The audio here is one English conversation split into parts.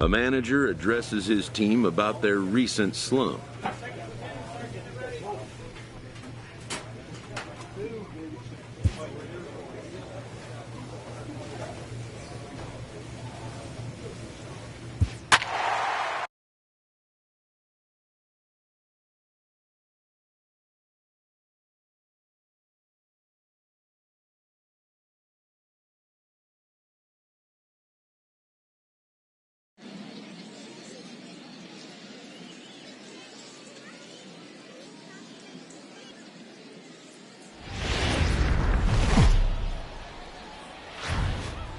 A manager addresses his team about their recent slump.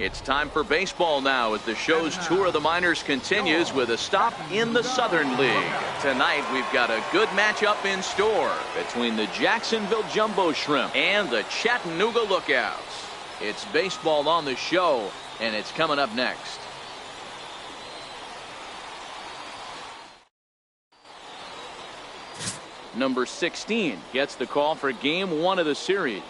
It's time for baseball now as the show's tour of the minors continues with a stop in the Southern League. Tonight we've got a good matchup in store between the Jacksonville Jumbo Shrimp and the Chattanooga Lookouts. It's baseball on the show, and it's coming up next. Number 16 gets the call for game 1 of the series.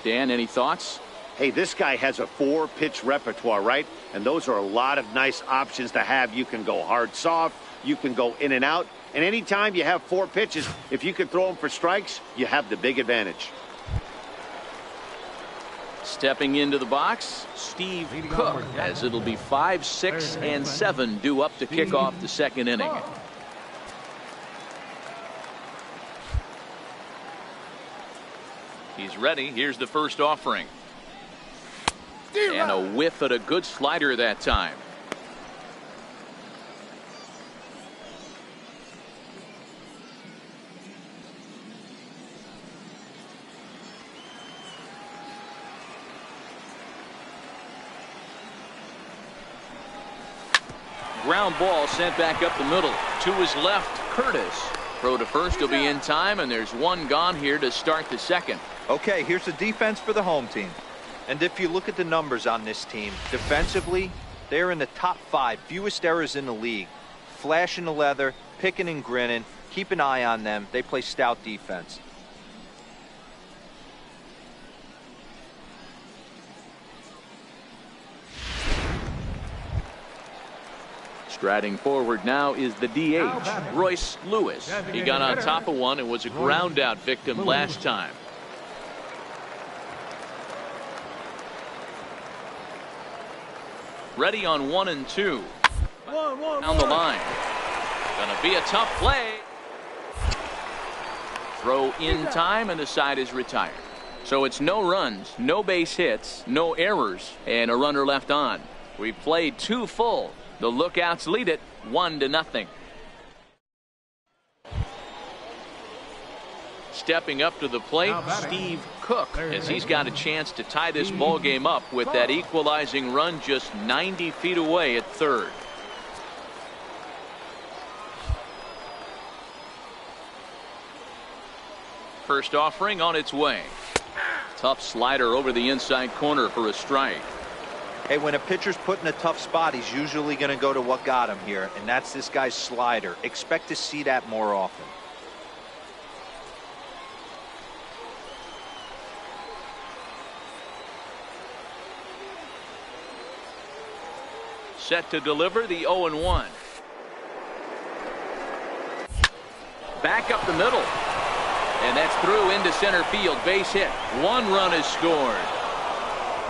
Dan, any thoughts? Hey, this guy has a 4-pitch repertoire, right? And those are a lot of nice options to have. You can go hard, soft. You can go in and out. And anytime you have 4 pitches, if you can throw them for strikes, you have the big advantage. Stepping into the box, Steve Cook, as it'll be 5, 6, and 7 due up to kick off the second inning. He's ready. Here's the first offering. And a whiff at a good slider that time. Ground ball sent back up the middle. To his left, Curtis. Throw to first will be in time, and there's one gone here to start the second. Okay, here's the defense for the home team. And if you look at the numbers on this team, defensively, they're in the top 5 fewest errors in the league. Flashing the leather, picking and grinning, keep an eye on them. They play stout defense. Striding forward now is the DH, Royce Lewis. He got on top of one and was a ground out victim last time. Ready on 1 and 2. Down the line. Gonna be a tough play. Throw in time, and the side is retired. So it's no runs, no base hits, no errors, and a runner left on. We've played 2 full. The Lookouts lead it 1-0. Stepping up to the plate, Steve Cook, as he's got a chance to tie this ball game up with that equalizing run just 90 feet away at third. First offering on its way. Tough slider over the inside corner for a strike. Hey, when a pitcher's put in a tough spot, he's usually going to go to what got him here, and that's this guy's slider. Expect to see that more often. Set to deliver the 0-1. Back up the middle. And that's through into center field. Base hit. 1 run is scored.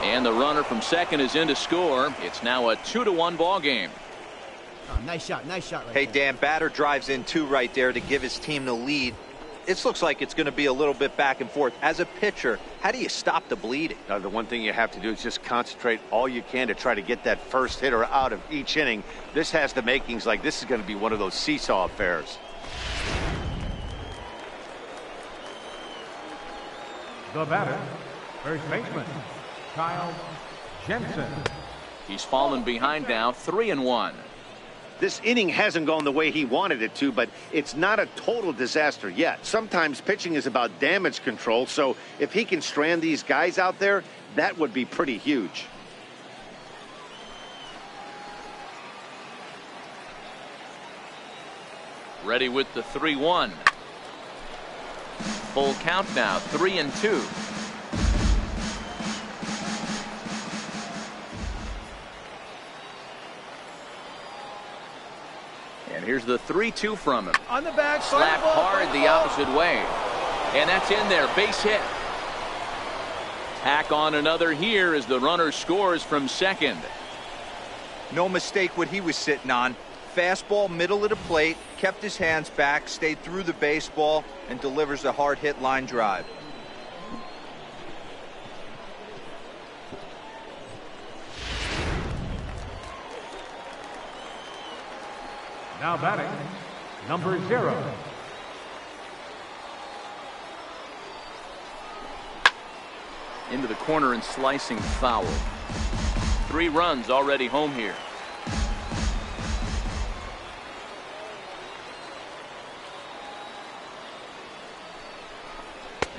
And the runner from second is in to score. It's now a 2-1 ball game. Oh, nice shot right Hey, there. Dan, batter drives in 2 right there to give his team the lead. This looks like it's going to be a little bit back and forth. As a pitcher, how do you stop the bleeding? The one thing you have to do is just concentrate all you can to try to get that first hitter out of each inning. This has the makings like this is going to be one of those seesaw affairs. The batter, First baseman, Kyle Jensen. He's fallen behind now, 3-1. This inning hasn't gone the way he wanted it to, but it's not a total disaster yet. Sometimes pitching is about damage control, so if he can strand these guys out there, that would be pretty huge. Ready with the 3-1. Full count now, 3-2. And here's the 3-2 from him. On the back. Slapped hard the opposite way. And that's in there. Base hit. Tack on another here as the runner scores from second. No mistake what he was sitting on. Fastball middle of the plate, kept his hands back, stayed through the baseball, and delivers a hard hit line drive. Now batting, number 0. Into the corner and slicing foul. 3 runs already home here.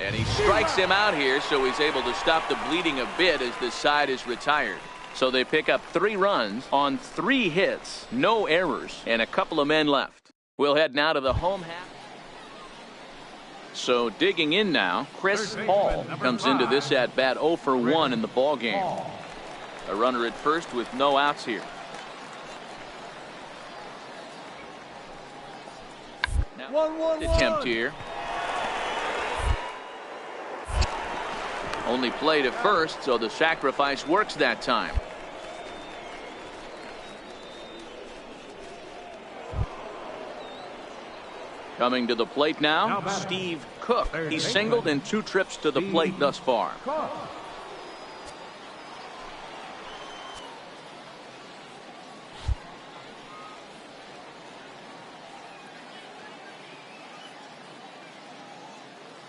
And he strikes him out here, so he's able to stop the bleeding a bit as this side is retired. So they pick up 3 runs on 3 hits, no errors, and a couple of men left. We'll head now to the home half. So digging in now, Chris Paul comes into this at bat 0 for 1 in the ball game. A runner at first with no outs here. Now, attempt here. Only played at first, so the sacrifice works that time. Coming to the plate now, Steve Cook. He's singled in 2 trips to the plate thus far.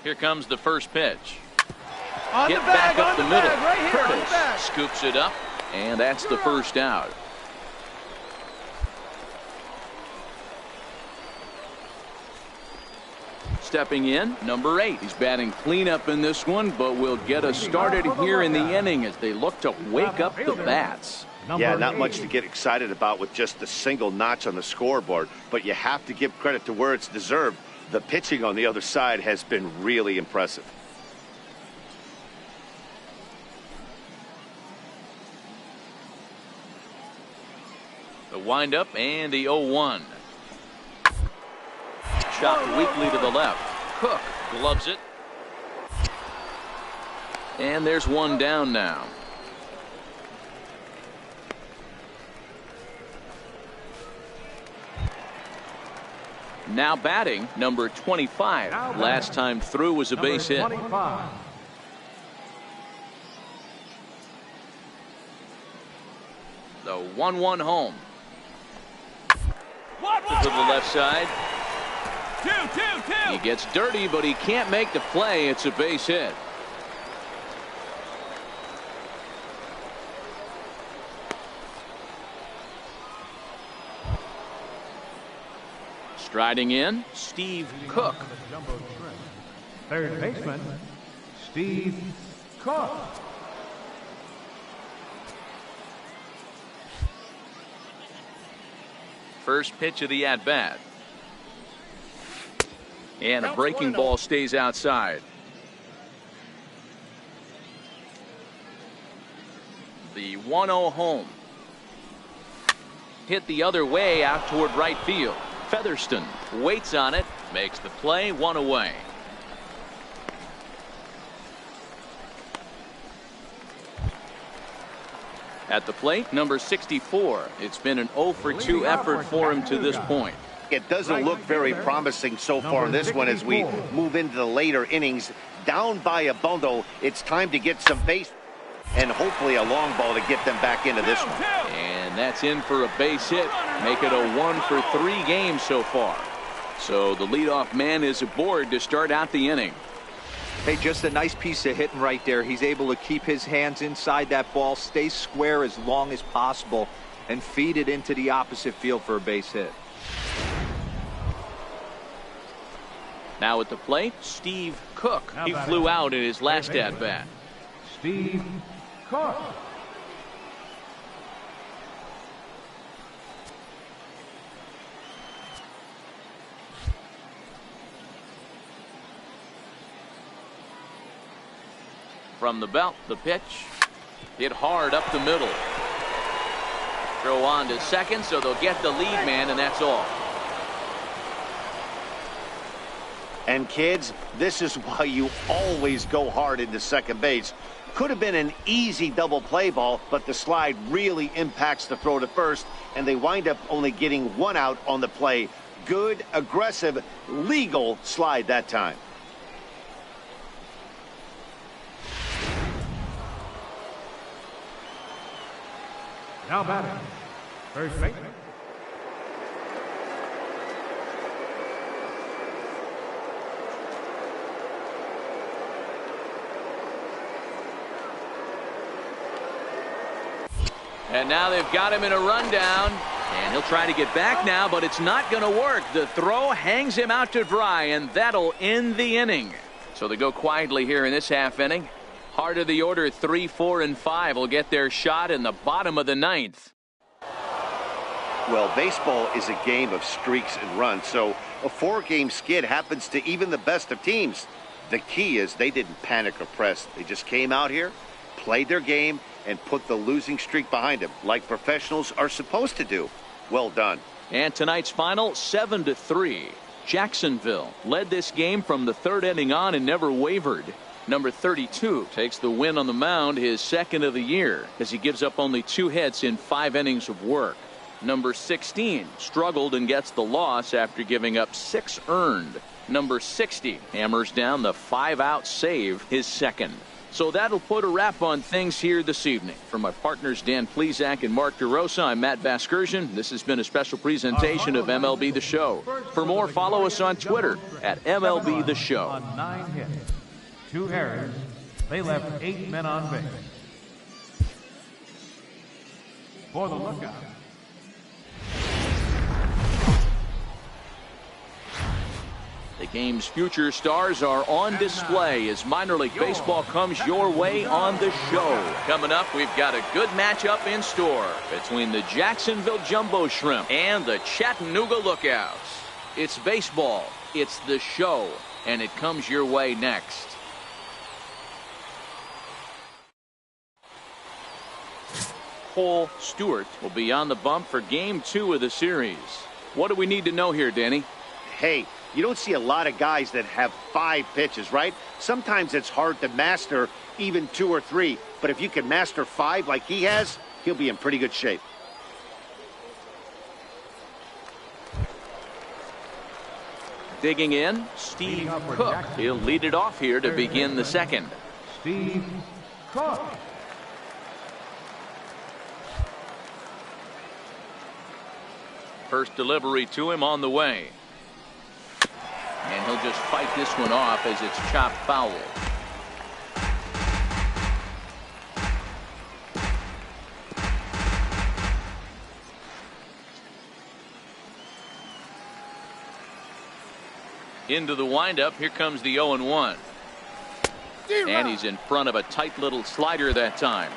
Here comes the first pitch. Hit back up the middle. Curtis scoops it up, and that's the first out. Stepping in, number 8. He's batting cleanup in this one, but will get us started here in the inning as they look to wake up the bats. Yeah, not much to get excited about with just a single notch on the scoreboard, but you have to give credit to where it's deserved. The pitching on the other side has been really impressive. The windup and the 0-1. Shot weakly to the left. Cook gloves it. And there's one down now. Now batting, number 25. Last time through was a base hit. The 1-1 home. To the left side. He gets dirty, but he can't make the play. It's a base hit. Striding in, Steve Cook. Third baseman, Steve Cook. First pitch of the at-bat. And a breaking ball stays outside. The 1-0 home. Hit the other way out toward right field. Featherston waits on it, makes the play, 1 away. At the plate, number 64. It's been an 0 for 2 effort for him to this point. It doesn't look very promising so far in this one as we move into the later innings. Down by a bundle, it's time to get some base and hopefully a long ball to get them back into this one. And that's in for a base hit. Make it a 1 for 3 games so far. So the leadoff man is aboard to start out the inning. Hey, just a nice piece of hitting right there. He's able to keep his hands inside that ball, stay square as long as possible, and feed it into the opposite field for a base hit. Now at the plate, Steve Cook. He flew out in his last at-bat. Steve Cook. From the belt, the pitch. Hit hard up the middle. Throw on to second, so they'll get the lead man, and that's all. And kids, this is why you always go hard into second base. Could have been an easy double play ball, but the slide really impacts the throw to first, and they wind up only getting one out on the play. Good, aggressive, legal slide that time. Now batting, first baseman. And now they've got him in a rundown, and he'll try to get back now, but it's not going to work. The throw hangs him out to dry, and that'll end the inning. So they go quietly here in this half inning. Heart of the order, 3, 4, and 5 will get their shot in the bottom of the ninth. Well, baseball is a game of streaks and runs, so a 4-game skid happens to even the best of teams. The key is they didn't panic or press. They just came out here, played their game, and put the losing streak behind them, like professionals are supposed to do. Well done. And tonight's final, 7-3. Jacksonville led this game from the third inning on and never wavered. Number 32 takes the win on the mound, his second of the year, as he gives up only 2 hits in 5 innings of work. Number 16 struggled and gets the loss after giving up 6 earned. Number 60 hammers down the 5-out save, his second. So that'll put a wrap on things here this evening. For my partners Dan Plesac and Mark DeRosa, I'm Matt Vasgersian. This has been a special presentation of MLB The Show. For more, follow us on Twitter at MLB The Show. On 9 hits, 2 errors, they left 8 men on base. For the lookout. The game's future stars are on display as minor league baseball comes your way on the show. Coming up, we've got a good matchup in store between the Jacksonville Jumbo Shrimp and the Chattanooga Lookouts. It's baseball, it's the show, and it comes your way next. Cole Stewart will be on the bump for Game 2 of the series. What do we need to know here, Danny? Hey, you don't see a lot of guys that have 5 pitches, right? Sometimes it's hard to master even 2 or 3. But if you can master 5 like he has, he'll be in pretty good shape. Digging in, Steve Cook. He'll lead it off here to begin the second. Steve Cook. First delivery to him on the way. And he'll just fight this one off as it's chopped foul. Into the windup. Here comes the 0-1. And he's in front of a tight little slider that time.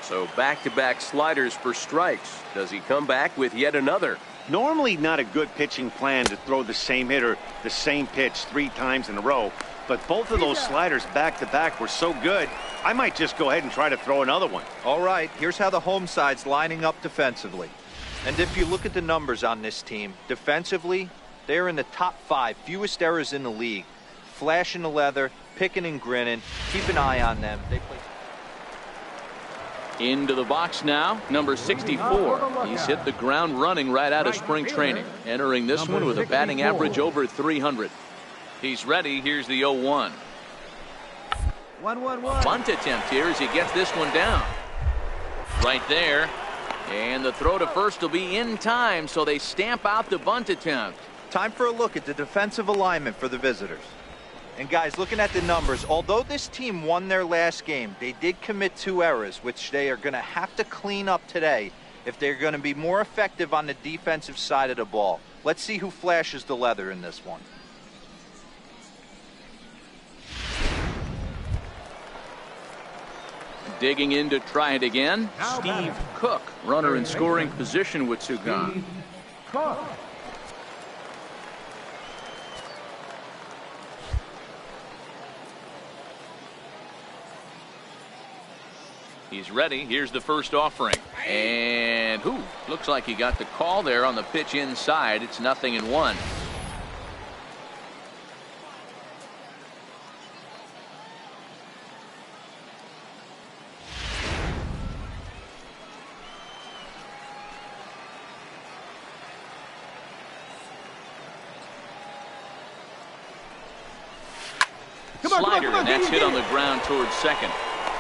So back-to-back sliders for strikes. Does he come back with yet another? Normally not a good pitching plan to throw the same hitter the same pitch 3 times in a row, but both of those sliders back-to-back were so good, I might just go ahead and try to throw another one. All right, here's how the home side's lining up defensively. And if you look at the numbers on this team, defensively, they're in the top 5 fewest errors in the league. Flashing the leather, picking and grinning, keep an eye on them. They play. Into the box now, number 64. He's hit the ground running right out of spring training. Entering this one with a batting average over 300. He's ready. Here's the 0-1. 1-1-1. Bunt attempt here as he gets this one down. Right there. And the throw to first will be in time, so they stamp out the bunt attempt. Time for a look at the defensive alignment for the visitors. And guys, looking at the numbers, although this team won their last game, they did commit 2 errors, which they are going to have to clean up today if they're going to be more effective on the defensive side of the ball. Let's see who flashes the leather in this one. Digging in to try it again, Steve Cook, runner in scoring position with 2 gone. He's ready. Here's the first offering. And looks like he got the call there on the pitch inside. It's 0-1. Slider, and that's hit on the ground towards second.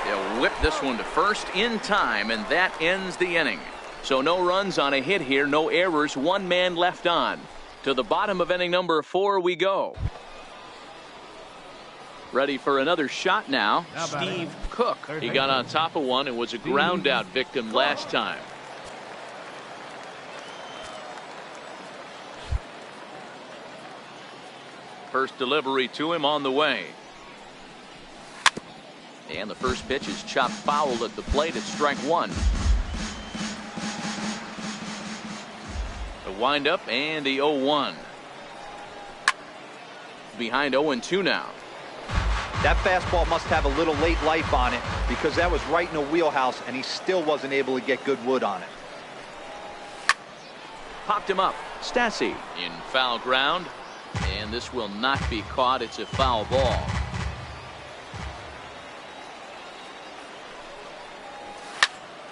They'll whip this one to first in time, and that ends the inning. So no runs on a hit here, no errors, 1 man left on. To the bottom of inning number 4 we go. Ready for another shot now, Steve Cook. He got on top of one and was a ground out victim last time. First delivery to him on the way. And the first pitch is chopped foul at the plate at strike 1. The windup and the 0-1. Behind 0-2 now. That fastball must have a little late life on it because that was right in the wheelhouse and he still wasn't able to get good wood on it. Popped him up. Stassi in foul ground. And this will not be caught. It's a foul ball.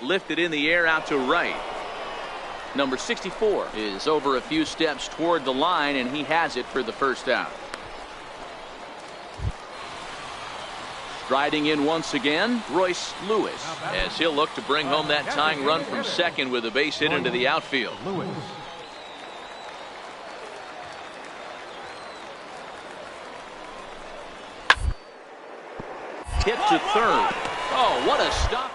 Lifted in the air out to right. Number 64 is over a few steps toward the line, and he has it for the first out. Striding in once again, Royce Lewis, as he'll look to bring home that tying run from second with a base hit into the outfield. Hit to third. Oh, what a stop.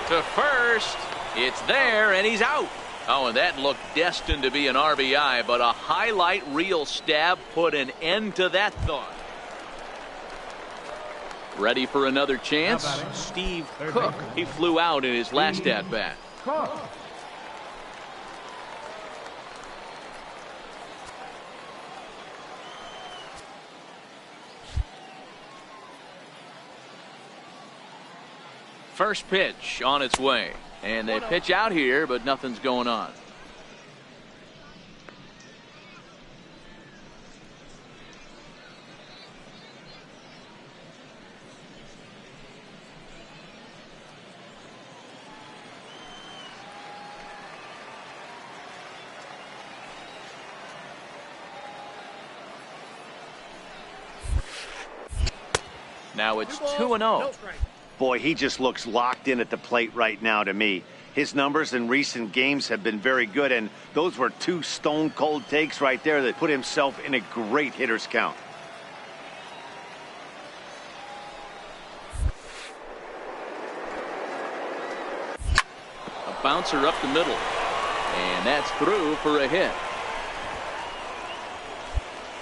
To first. It's there, and he's out. Oh, and that looked destined to be an RBI, but a highlight reel stab put an end to that thought. Ready for another chance? Steve Cook. He flew out in his last at-bat. First pitch on its way. And they pitch out here, but nothing's going on. Now it's 2-0. Boy, he just looks locked in at the plate right now to me. His numbers in recent games have been very good, and those were 2 stone-cold takes right there that put himself in a great hitter's count. A bouncer up the middle, and that's through for a hit.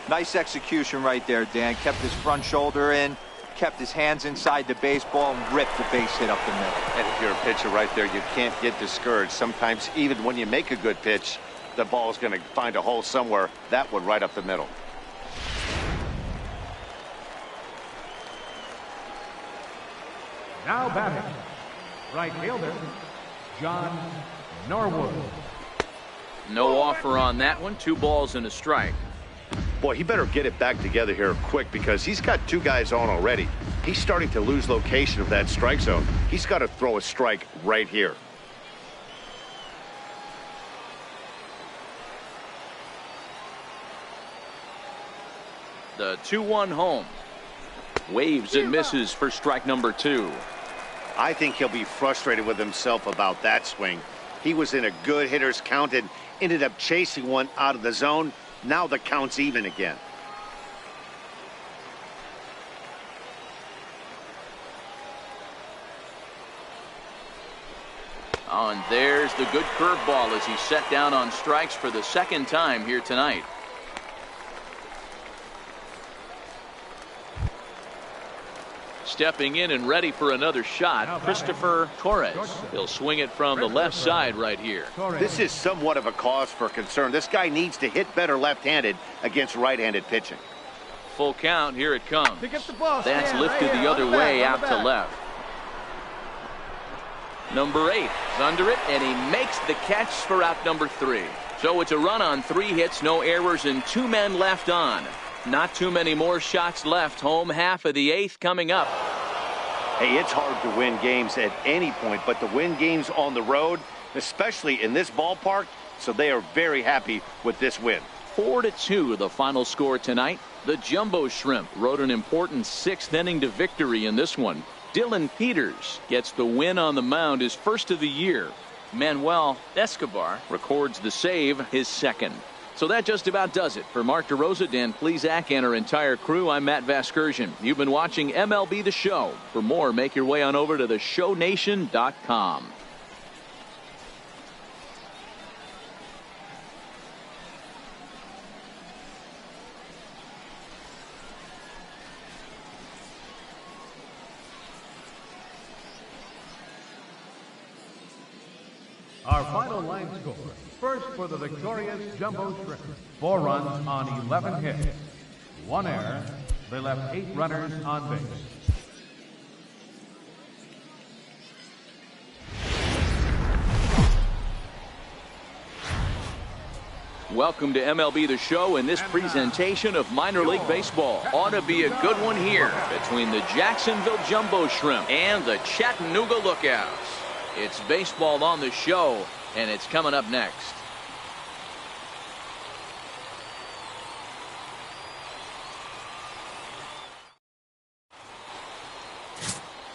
Nice execution right there, Dan. Kept his front shoulder in, kept his hands inside the baseball, and ripped the base hit up the middle. And if you're a pitcher right there, you can't get discouraged. Sometimes even when you make a good pitch, the ball is going to find a hole somewhere. That one right up the middle. Now batting, right fielder, John Norwood. No offer on that one. 2 balls and a strike. Boy, he better get it back together here quick because he's got 2 guys on already. He's starting to lose location of that strike zone. He's got to throw a strike right here. The 2-1 home. Waves and misses for strike number 2. I think he'll be frustrated with himself about that swing. He was in a good hitter's count and ended up chasing one out of the zone. Now the count's even again. Oh, and there's the good curveball as he's set down on strikes for the second time here tonight. Stepping in and ready for another shot, Christopher Torres. He'll swing it from the left side right here. This is somewhat of a cause for concern. This guy needs to hit better left-handed against right-handed pitching. Full count, here it comes. Pick up the ball. That's lifted the other way out to left. Number 8 is under it, and he makes the catch for out number 3. So it's a run on 3 hits, no errors, and 2 men left on. Not too many more shots left. Home half of the 8th coming up. Hey, it's hard to win games at any point, but to win games on the road, especially in this ballpark, so they are very happy with this win. 4-2 the final score tonight. The Jumbo Shrimp rode an important 6th inning to victory in this one. Dylan Peters gets the win on the mound, his first of the year. Manuel Escobar records the save, his second. So that just about does it. For Mark DeRosa, Dan Plesac, and our entire crew, I'm Matt Vasgersian. You've been watching MLB The Show. For more, make your way on over to theshownation.com. Our final line score. First for the victorious Jumbo Shrimp. 4 runs on 11 hits. 1 error. They left 8 runners on base. Welcome to MLB The Show and this presentation of minor league baseball. Ought to be a good one here between the Jacksonville Jumbo Shrimp and the Chattanooga Lookouts. It's baseball on the show, and it's coming up next.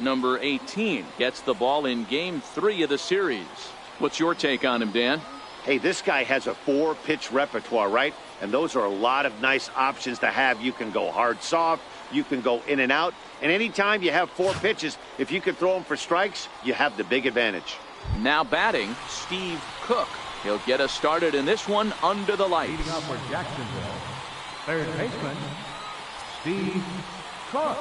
Number 18 gets the ball in Game 3 of the series. What's your take on him, Dan? Hey, this guy has a 4-pitch repertoire, right? And those are a lot of nice options to have. You can go hard, soft. You can go in and out. And anytime you have 4 pitches, if you can throw them for strikes, you have the big advantage. Now batting, Steve Cook. He'll get us started in this one under the lights. Leading off for Jacksonville, third baseman, Steve Cook.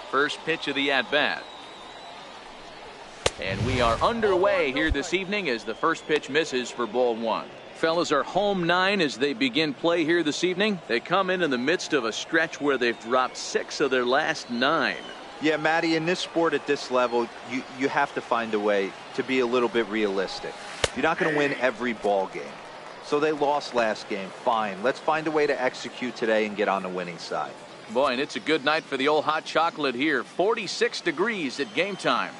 First pitch of the at-bat. And we are underway here this evening as the first pitch misses for ball 1. Fellas are home 9 as they begin play here this evening. They come in the midst of a stretch where they've dropped 6 of their last 9. Yeah, Matty, in this sport at this level, you have to find a way to be a little bit realistic. You're not going to win every ball game. So they lost last game. Fine. Let's find a way to execute today and get on the winning side. Boy, and it's a good night for the old hot chocolate here. 46 degrees at game time.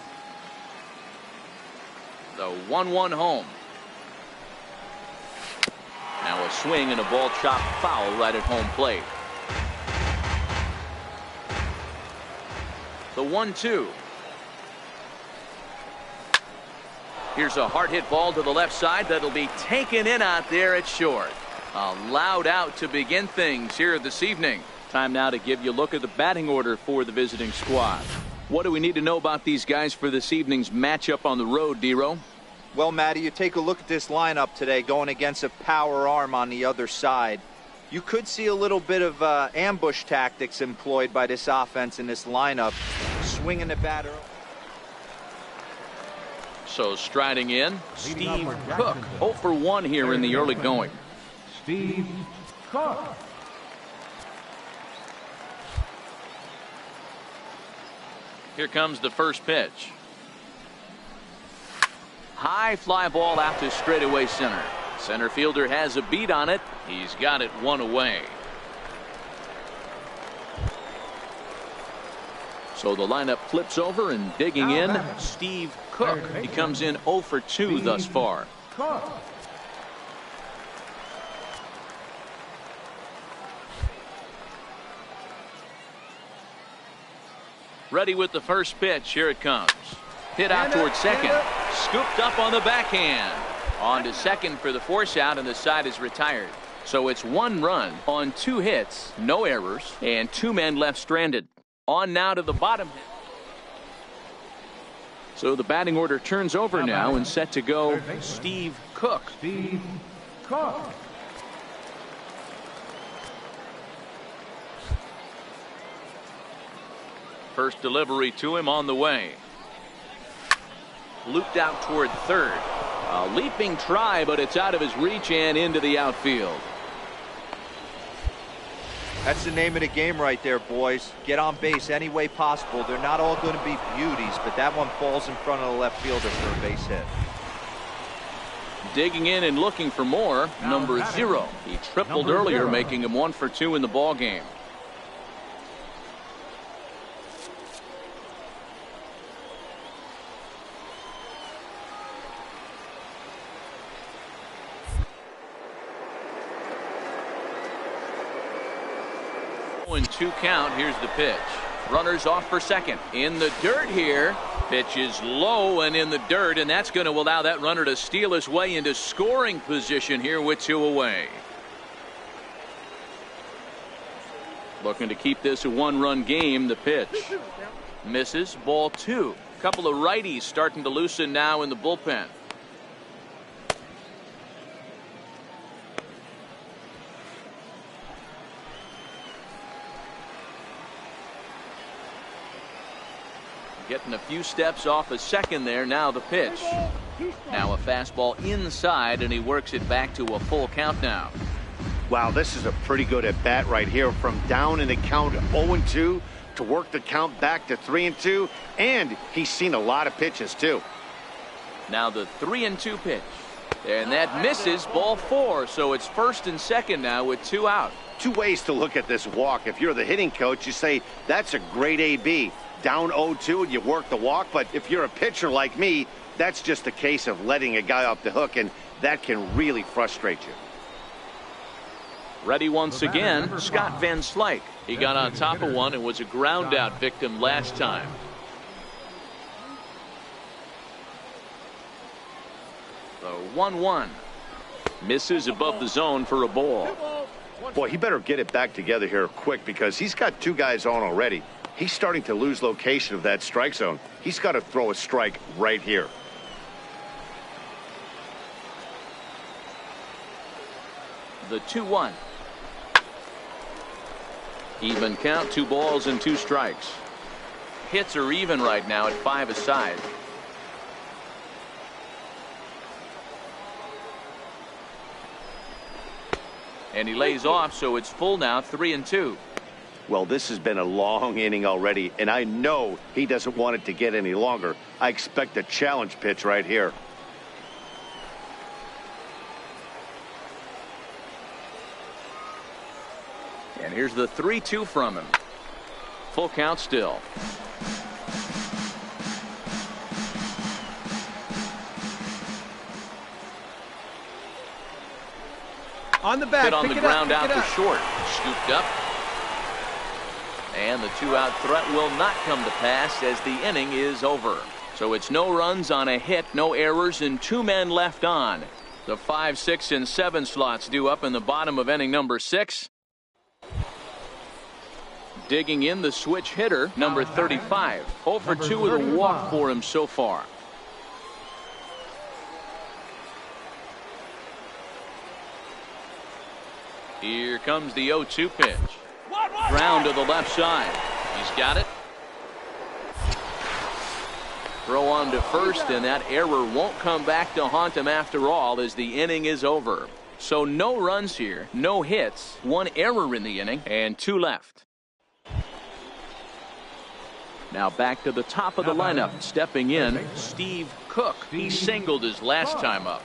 The 1-1 home. Now a swing and a ball chopped foul right at home plate. The 1-2. Here's a hard hit ball to the left side that'll be taken in out there at short. A loud out to begin things here this evening. Time now to give you a look at the batting order for the visiting squad. What do we need to know about these guys for this evening's matchup on the road, Dero? Well, Matty, you take a look at this lineup today going against a power arm on the other side. You could see a little bit of ambush tactics employed by this offense in this lineup. Swinging the batter. So striding in, Steve Cook. 0 for 1 here in the early going. Steve Cook. Here comes the first pitch. High fly ball out to straightaway center. Center fielder has a beat on it. He's got it 1 away. So the lineup flips over and digging in, Steve Cook. He comes in 0 for 2 thus far. Cook. Ready with the first pitch. Here it comes. Hit out towards second. Scooped up on the backhand. On to second for the force out, and the side is retired. So it's 1 run on 2 hits, no errors, and 2 men left stranded. On now to the bottom. So the batting order turns over now and set to go Steve Cook. Steve Cook. First delivery to him on the way. Looped out toward third. A leaping try, but it's out of his reach and into the outfield. That's the name of the game right there, boys. Get on base any way possible. They're not all going to be beauties, but that one falls in front of the left fielder for a base hit. Digging in and looking for more, number 0. He tripled earlier, making him 1 for 2 in the ball game. And 2 count. Here's the pitch. Runners off for second. In the dirt here. Pitch is low and in the dirt, and that's going to allow that runner to steal his way into scoring position here with 2 away. Looking to keep this a 1-run game. The pitch misses. Ball 2. A couple of righties starting to loosen now in the bullpen. Getting a few steps off a second there. Now the pitch. Now a fastball inside, and he works it back to a full count now. Wow, this is a pretty good at bat right here. From down in the count 0-2 to work the count back to 3-2, and he's seen a lot of pitches too. Now the 3-2 pitch, and that misses. Ball 4. So it's first and second now with 2 out. 2 ways to look at this walk. If you're the hitting coach, you say that's a great AB. Down 0-2 and you work the walk, but if you're a pitcher like me, that's just a case of letting a guy off the hook, and that can really frustrate you. Ready once again, Scott Van Slyke. He got on top of one and was a ground out victim last time. The 1-1 misses above the zone for a ball. Boy, he better get it back together here quick, because he's got 2 guys on already. He's starting to lose location of that strike zone. He's got to throw a strike right here. The 2-1. Even count, 2 balls and 2 strikes. Hits are even right now at 5 aside. And he lays off, so it's full now, 3-2. Well, this has been a long inning already, and I know he doesn't want it to get any longer. I expect a challenge pitch right here. And here's the 3-2 from him. Full count still. On the back. Hit on the ground out for short. Scooped up. And the 2-out threat will not come to pass as the inning is over. So it's no runs on a hit, no errors, and 2 men left on. The 5, 6, and 7 slots due up in the bottom of inning number 6. Digging in the switch hitter, number 35. 0 for 2 with a walk for him so far. Here comes the 0-2 pitch. Ground to the left side. He's got it. Throw on to first, and that error won't come back to haunt him after all, as the inning is over. So no runs here, no hits, 1 error in the inning, and 2 left. Now back to the top of the lineup. Stepping in, Steve Cook. He singled his last time up.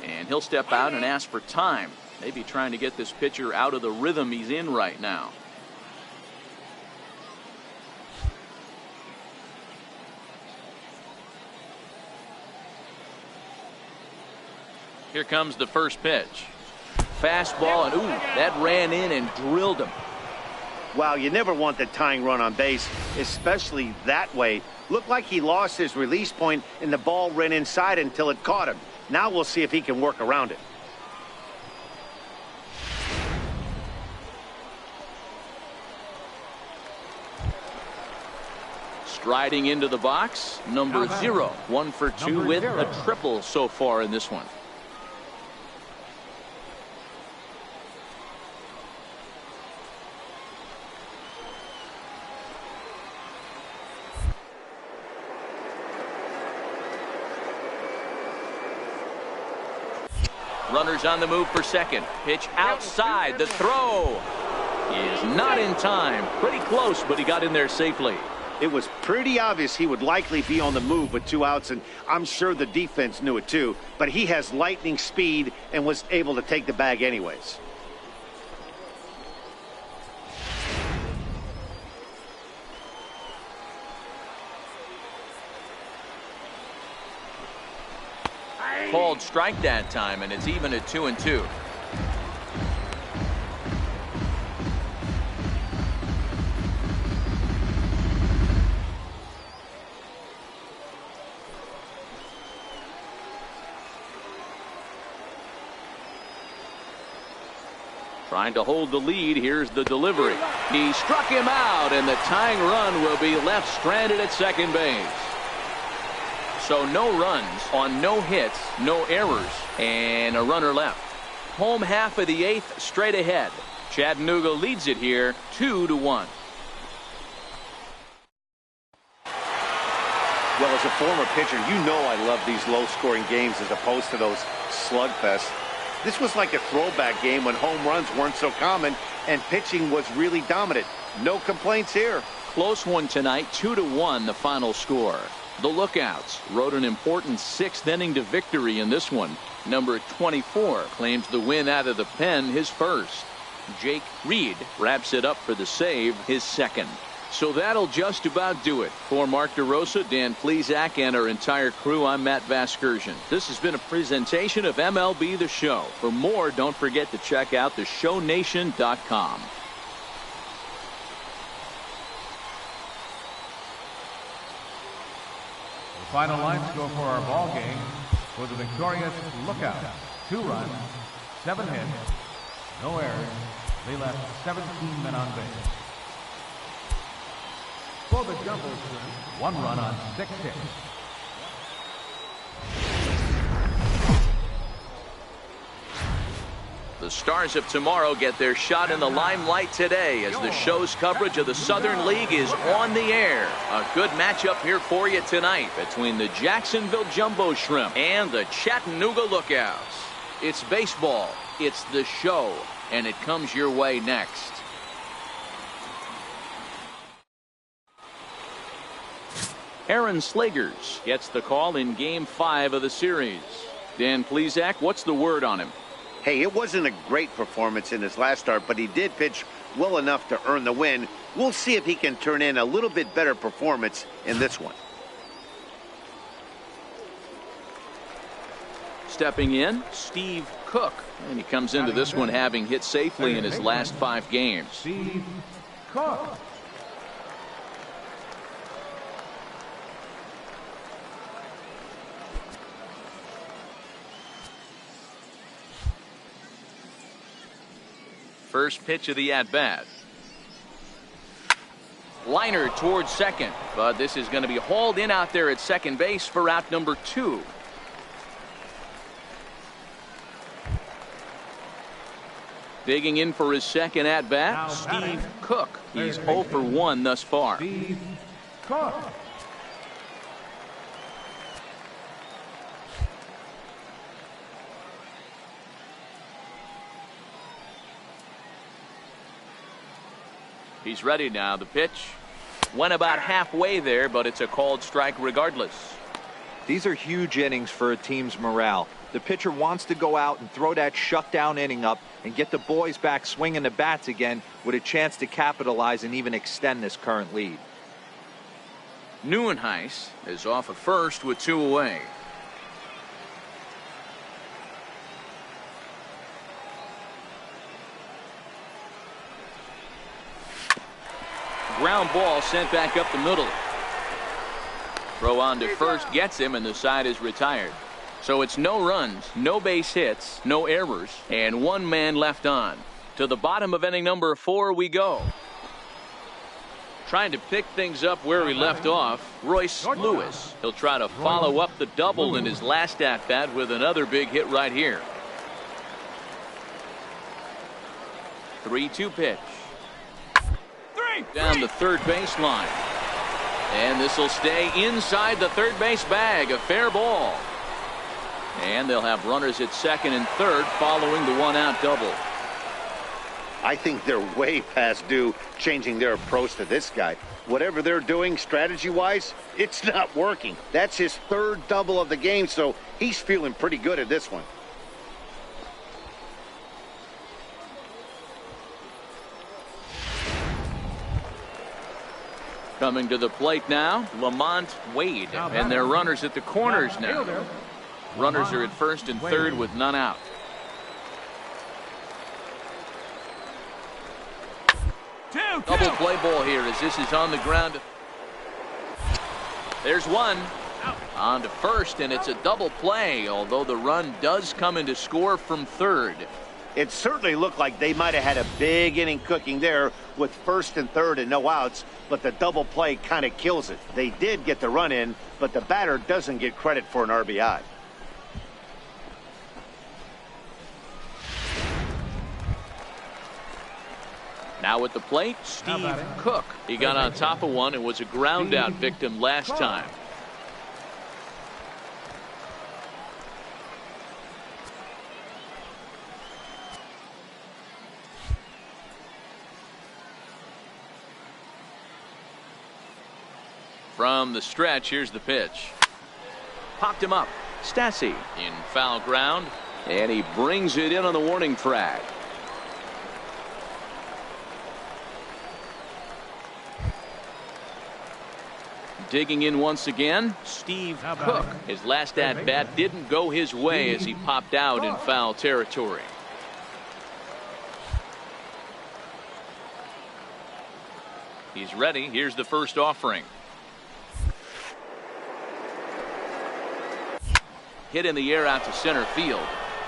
And he'll step out and ask for time. Maybe trying to get this pitcher out of the rhythm he's in right now. Here comes the first pitch. Fastball, and ooh, that ran in and drilled him. Wow, you never want the tying run on base, especially that way. Looked like he lost his release point and the ball ran inside until it caught him. Now we'll see if he can work around it. Striding into the box, number 0. 1 for 2 with a triple so far in this one. Runners on the move for second. Pitch outside. The throw is not in time. Pretty close, but he got in there safely. It was pretty obvious he would likely be on the move with 2 outs, and I'm sure the defense knew it too. But he has lightning speed and was able to take the bag anyways. Called strike that time, and it's even at 2-2. Trying to hold the lead. Here's the delivery. He struck him out, and the tying run will be left stranded at second base. So no runs on no hits, no errors, and a runner left. Home half of the 8th straight ahead. Chattanooga leads it here 2-1. Well, as a former pitcher, you know I love these low-scoring games as opposed to those slugfests. This was like a throwback game when home runs weren't so common and pitching was really dominant. No complaints here. Close one tonight, 2-1 the final score. The Lookouts rode an important 6th inning to victory in this one. Number 24 claims the win out of the pen, his first. Jake Reed wraps it up for the save, his second. So that'll just about do it. For Mark DeRosa, Dan Plesac, and our entire crew, I'm Matt Vasgersian. This has been a presentation of MLB The Show. For more, don't forget to check out theshownation.com. The final line score for our ball game for the victorious Lookout. 2 runs, 7 hits, no errors. They left 17 men on base. For the Jumbo Shrimp, 1 run on 6 hits. The Stars of tomorrow get their shot in the limelight today as the show's coverage of the Southern League is on the air. A good matchup here for you tonight between the Jacksonville Jumbo Shrimp and the Chattanooga Lookouts. It's baseball, it's the show, and it comes your way next. Aaron Slagers gets the call in Game 5 of the series. Dan Plesac, what's the word on him? Hey, it wasn't a great performance in his last start, but he did pitch well enough to earn the win. We'll see if he can turn in a little bit better performance in this one. Stepping in, Steve Cook. And he comes into this one having hit safely in his last 5 games. Steve Cook. First pitch of the at-bat. Liner towards second, but this is going to be hauled in out there at second base for out number 2. Digging in for his second at-bat, Steve Cook. He's 0 for 1 thus far. Steve Cook. He's ready now. The pitch went about halfway there, but it's a called strike regardless. These are huge innings for a team's morale. The pitcher wants to go out and throw that shutdown inning up and get the boys back swinging the bats again with a chance to capitalize and even extend this current lead. Neuenhuis is off at first with 2 away. Ground ball sent back up the middle. Throw on to first gets him, and the side is retired. So it's no runs, no base hits, no errors, and 1 man left on. To the bottom of inning number 4 we go. Trying to pick things up where he left off, Royce Lewis. He'll try to follow up the double in his last at-bat with another big hit right here. 3-2 pitch. Down the third baseline. And this will stay inside the third base bag. A fair ball. And they'll have runners at second and third following the one-out double. I think they're way past due changing their approach to this guy. Whatever they're doing strategy-wise, it's not working. That's his third double of the game, so he's feeling pretty good at this one. Coming to the plate now, Lamont Wade. And their runners at the corners now. Runners are at first and third with none out. Double play ball here as this is on the ground. There's one. On to first, and it's a double play, although the run does come in to score from third. It certainly looked like they might have had a big inning cooking there with first and third and no outs, but the double play kind of kills it. They did get the run in, but the batter doesn't get credit for an RBI. Now at the plate, Steve Cook. He got on top of one and was a ground out victim last time. From the stretch, here's the pitch. Popped him up. Stassi in foul ground, and he brings it in on the warning track. Digging in once again, Steve Cook. His last at-bat didn't go his way as he popped out in foul territory. He's ready. Here's the first offering. Hit in the air out to center field.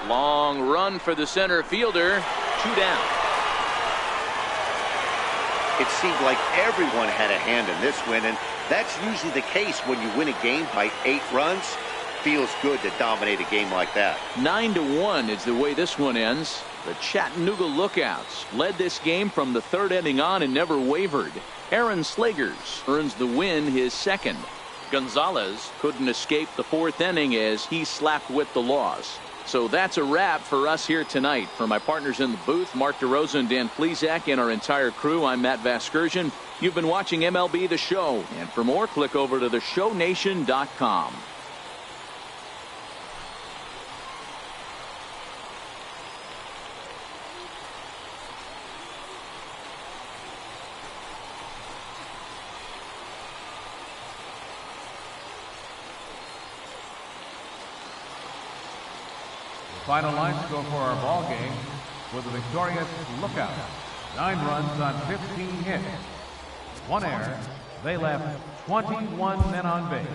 Long run for the center fielder. 2 down. It seemed like everyone had a hand in this win, and that's usually the case when you win a game by 8 runs. Feels good to dominate a game like that. 9-1 is the way this one ends. The Chattanooga Lookouts led this game from the third inning on and never wavered. Aaron Slagers earns the win, his second. Gonzalez couldn't escape the fourth inning as he slapped with the loss. So that's a wrap for us here tonight. For my partners in the booth, Mark DeRosa and Dan Plesac, and our entire crew, I'm Matt Vasgersian. You've been watching MLB The Show. And for more, click over to theshownation.com. Final line score for our ball game with the victorious Lookout. 9 runs on 15 hits. 1 error. They left 21 men on base.